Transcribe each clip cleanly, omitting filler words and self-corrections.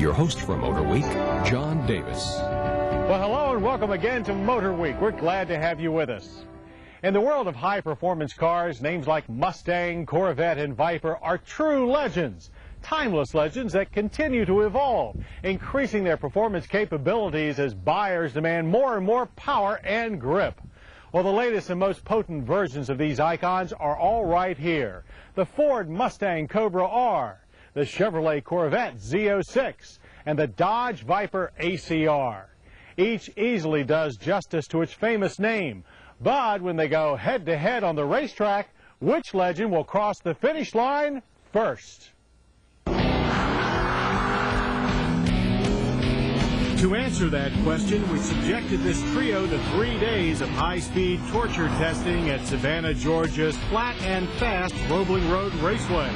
your host for Motorweek, John Davis. Well, hello and welcome again to Motorweek. We're glad to have you with us. In the world of high-performance cars, names like Mustang, Corvette, and Viper are true legends. Timeless legends that continue to evolve, increasing their performance capabilities as buyers demand more and more power and grip. Well, the latest and most potent versions of these icons are all right here. The Ford Mustang Cobra R, the Chevrolet Corvette Z06, and the Dodge Viper ACR. Each easily does justice to its famous name, but when they go head-to-head on the racetrack, which legend will cross the finish line first? To answer that question, we subjected this trio to 3 days of high-speed torture testing at Savannah, Georgia's flat and fast Roebling Road Raceway.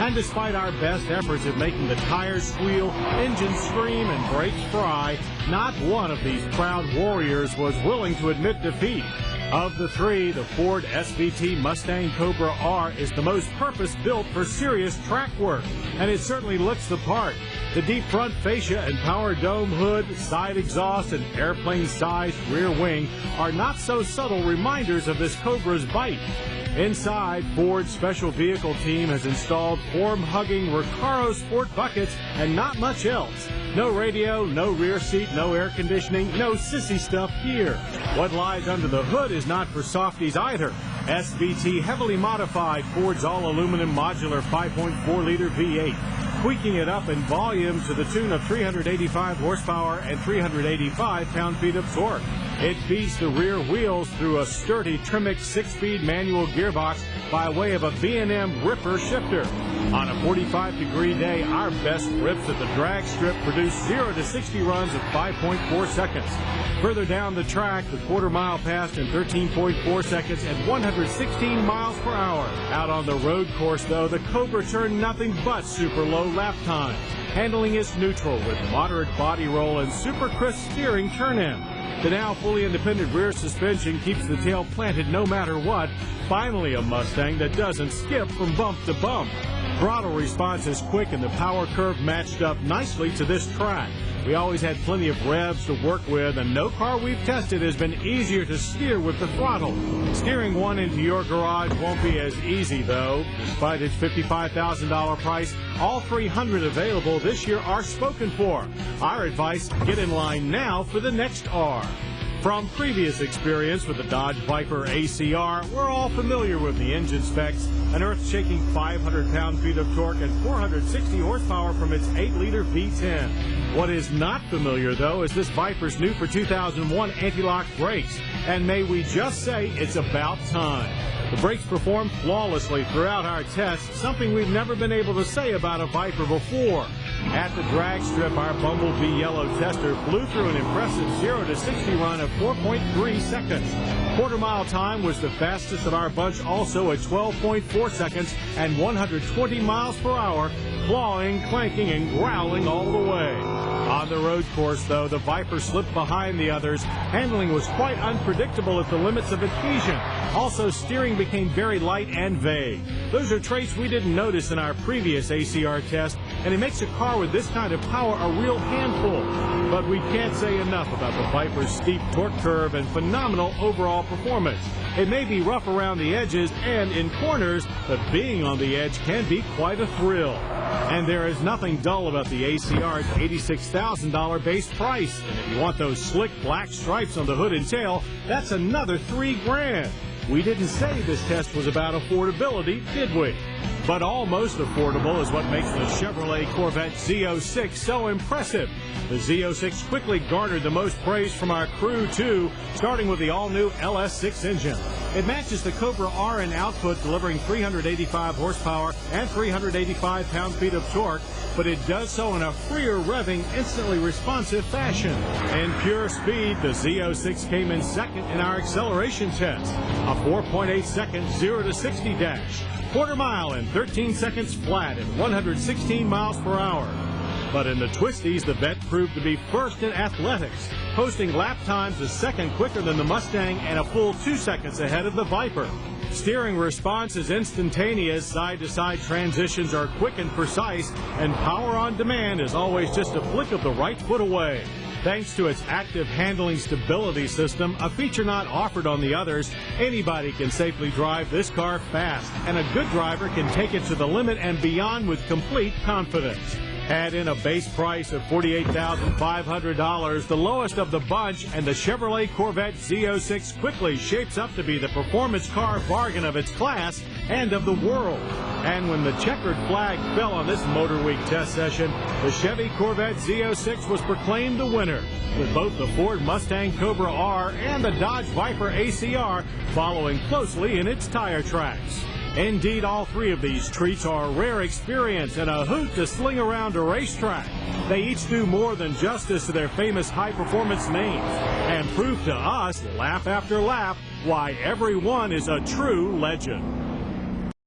And despite our best efforts at making the tires squeal, engines scream, and brakes fry, not one of these proud warriors was willing to admit defeat. Of the three, the Ford SVT Mustang Cobra R is the most purpose-built for serious track work, and it certainly looks the part. The deep front fascia and power dome hood, side exhaust, and airplane-sized rear wing are not so subtle reminders of this Cobra's bite. Inside, Ford's special vehicle team has installed form-hugging Recaro sport buckets and not much else. No radio, no rear seat, no air conditioning, no sissy stuff here. What lies under the hood is not for softies either. SVT heavily modified Ford's all-aluminum modular 5.4-liter V8, tweaking it up in volume to the tune of 385 horsepower and 385 pound-feet of torque. It feeds the rear wheels through a sturdy Trimix 6-speed manual gearbox by way of a B&M Ripper shifter. On a 45-degree day, our best rips at the drag strip produce 0 to 60 runs of 5.4 seconds. Further down the track, the quarter-mile passed in 13.4 seconds at 116 miles per hour. Out on the road course, though, the Cobra turned nothing but super low lap times. Handling is neutral with moderate body roll and super crisp steering turn-in. The now fully independent rear suspension keeps the tail planted no matter what. Finally, a Mustang that doesn't skip from bump to bump. Throttle response is quick and the power curve matched up nicely to this track. We always had plenty of revs to work with, and no car we've tested has been easier to steer with the throttle. Steering one into your garage won't be as easy, though. Despite its $55,000 price, all 300 available this year are spoken for. Our advice, get in line now for the next R. From previous experience with the Dodge Viper ACR, we're all familiar with the engine specs. An earth-shaking 500 pound-feet of torque and 460 horsepower from its 8-liter V10. What is not familiar, though, is this Viper's new for 2001 anti-lock brakes. And may we just say it's about time. The brakes performed flawlessly throughout our tests, something we've never been able to say about a Viper before. At the drag strip, our Bumblebee Yellow tester flew through an impressive 0 to 60 run of 4.3 seconds. Quarter-mile time was the fastest of our bunch, also at 12.4 seconds and 120 miles per hour, clawing, clanking, and growling all the way. On the road course, though, the Viper slipped behind the others. Handling was quite unpredictable at the limits of adhesion. Also, steering became very light and vague. Those are traits we didn't notice in our previous ACR test, and it makes a car with this kind of power a real handful. But we can't say enough about the Viper's steep torque curve and phenomenal overall performance. It may be rough around the edges and in corners, but being on the edge can be quite a thrill. And there is nothing dull about the ACR's $86,000 base price. And if you want those slick black stripes on the hood and tail, that's another $3,000. We didn't say this test was about affordability, did we? But almost affordable is what makes the Chevrolet Corvette Z06 so impressive. The Z06 quickly garnered the most praise from our crew, too, starting with the all-new LS6 engine. It matches the Cobra R in output, delivering 385 horsepower and 385 pound-feet of torque, but it does so in a freer revving, instantly responsive fashion. In pure speed, the Z06 came in second in our acceleration test, a 4.8-second 0 to 60 dash, quarter mile in 13 seconds flat at 116 miles per hour. But in the twisties, the Vette proved to be first in athletics, posting lap times a second quicker than the Mustang and a full 2 seconds ahead of the Viper. Steering response is instantaneous, side-to-side transitions are quick and precise, and power on demand is always just a flick of the right foot away. Thanks to its active handling stability system, a feature not offered on the others, anybody can safely drive this car fast, and a good driver can take it to the limit and beyond with complete confidence. Add in a base price of $48,500, the lowest of the bunch, and the Chevrolet Corvette Z06 quickly shapes up to be the performance car bargain of its class and of the world. And when the checkered flag fell on this Motorweek test session, the Chevy Corvette Z06 was proclaimed the winner, with both the Ford Mustang Cobra R and the Dodge Viper ACR following closely in its tire tracks. Indeed, all three of these treats are a rare experience and a hoot to sling around a racetrack. They each do more than justice to their famous high-performance names and prove to us, lap after lap, why every one is a true legend.